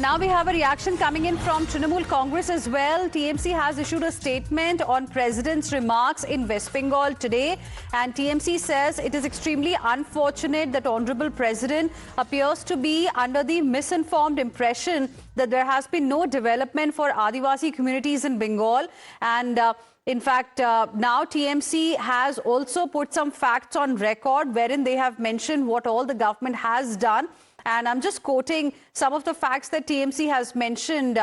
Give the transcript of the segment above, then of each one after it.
Now we have a reaction coming in from Trinamool Congress as well. TMC has issued a statement on President's remarks in West Bengal today, and TMC says it is extremely unfortunate that Honorable President appears to be under the misinformed impression that there has been no development for Adivasi communities in Bengal. And in fact, now TMC has also put some facts on record wherein they have mentioned what all the government has done. And I'm just quoting some of the facts that TMC has mentioned.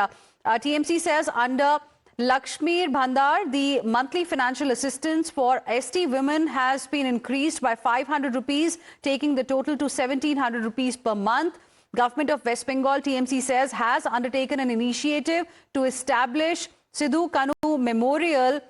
TMC says under Lakshmi Bhandar, the monthly financial assistance for ST women has been increased by 500 rupees, taking the total to 1700 rupees per month. Government of West Bengal, TMC says, has undertaken an initiative to establish Sidhu Kanu Memorial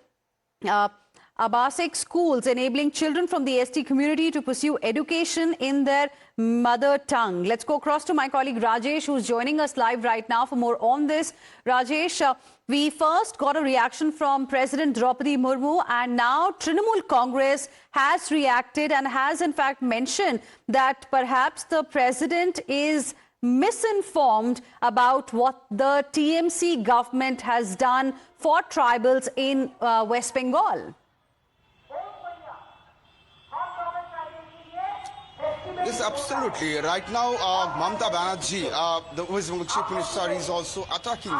Abasic schools, enabling children from the ST community to pursue education in their mother tongue. Let's go across to my colleague Rajesh, who's joining us live right now for more on this. Rajesh, we first got a reaction from President Draupadi Murmu, and now Trinamool Congress has reacted and has in fact mentioned that perhaps the president is misinformed about what the TMC government has done for tribals in West Bengal. Yes, absolutely. Right now, Mamata Banerjee, the West Bengal Chief Minister, is also attacking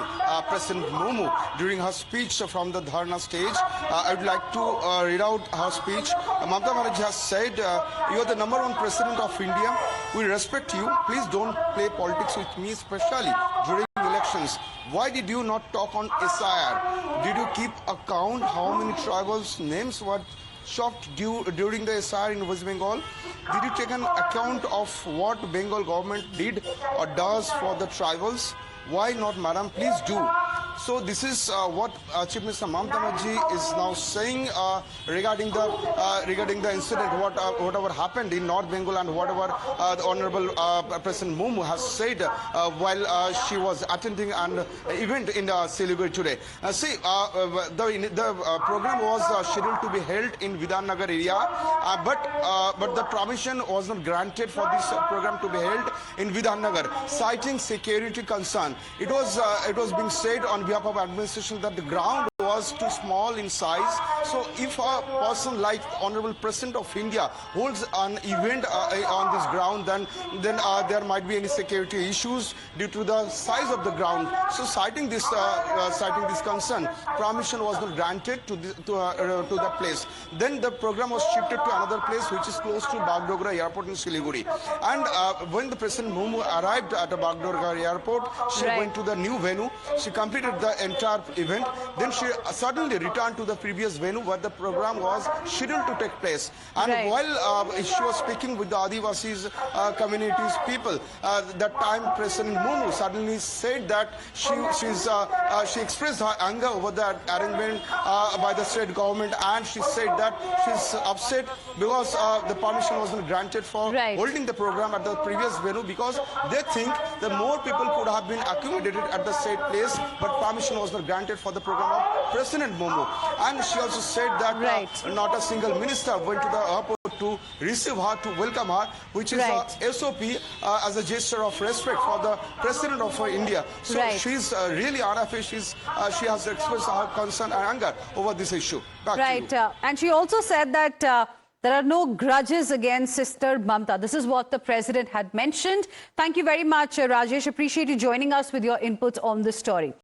President Murmu during her speech from the Dharna stage. I would like to read out her speech. Mamata Banerjee has said, "You are the #1 President of India. We respect you. Please don't play politics with me, especially during elections. Why did you not talk on SIR? Did you keep account how many tribals' names were shocked during the SIR in West Bengal? Did you take an account of what Bengal government did or does for the tribals? Why not, madam? Please do." So this is what Chief Minister Mamata Banerjee is now saying regarding the incident, whatever happened in North Bengal, and whatever the Honorable President Murmu has said while she was attending an event in Siliguri today. The program was scheduled to be held in Vidhannagar area, but the permission was not granted for this program to be held in Vidhannagar, citing security concern. It was being said on behalf of administration that the ground was too small in size. So if a person like Honorable President of India holds an event on this ground, then there might be any security issues due to the size of the ground. So citing this concern, permission was not granted to that place. Then the program was shifted to another place which is close to Bagdogra Airport in Siliguri. And when the President Murmu arrived at the Bagdogra Airport, she went to the new venue. She completed the entire event. Then she suddenly returned to the previous venue where the program was scheduled to take place. And while she was speaking with the Adivasis communities people, that time President Murmu suddenly said that she expressed her anger over that arrangement by the state government, and she said that she's upset because the permission wasn't granted for holding the program at the previous venue, because they think that more people could have been accommodated at the said place, but permission was not granted for the program of President Murmu. And she also said that not a single minister went to the airport to receive her, to welcome her, which is a SOP as a gesture of respect for the President of India. So she's really unhappy. She has expressed her concern and anger over this issue. Back to you. And she also said that there are no grudges against Sister Mamata. This is what the President had mentioned. Thank you very much, Rajesh. Appreciate you joining us with your input on this story.